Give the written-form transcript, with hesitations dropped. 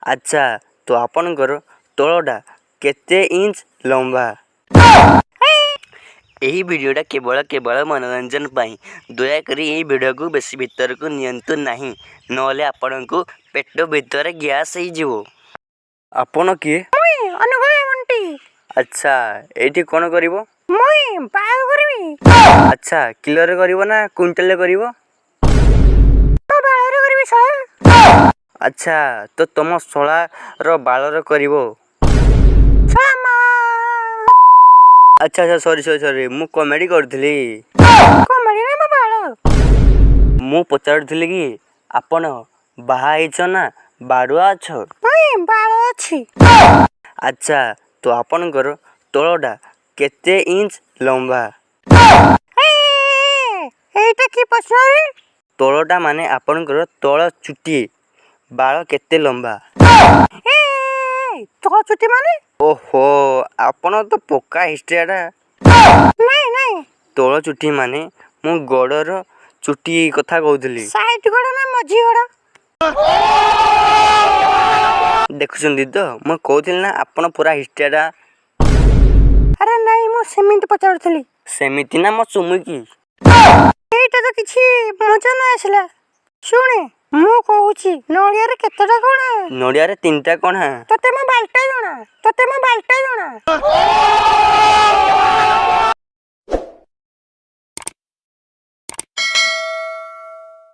अच्छा तो आपणकर तलटा केते इंच लंबा? यही वीडियोटा केवल मनोरंजन पाई दयाकोरी यही वीडियो को बेसी भीतर को नियंतु नहीं नले आपण को पेट भीतर गैस हो। आपण किए? अच्छा एठी कौन करिवो? अच्छा किलो रे करिवो ना क्विंटल रे करिवो? अच्छा तो तुम शोला रो बाल रो करिवो? अच्छा अच्छा सॉरी मु कॉमेडी करथली। मु पचारुथली कि आपण बाहा हिच ना बाडुआ छ? अच्छा तो आपणकर तलटा केते इंच लंबा? तलटा माने आपणकर तल चुटी बाल केते लंबा? ओहो आपण तो पक्का हिस्ट्रियाटा। तल चुटी माने मु गड़र चुटी कथा कहूली। देखुछंदी तो मु कहूली ना आपण पूरा हिस्ट्रियाटा। अरे नहीं मु सेमिति पचारुथली। सेमिति ना मो चुमुकी। एटा तो किछि मजा ना आसला। सुने मु कहूची नडिया रे केतेटा कोणा? नडिया रे 3टा कोणा। तते म बालटा जणा।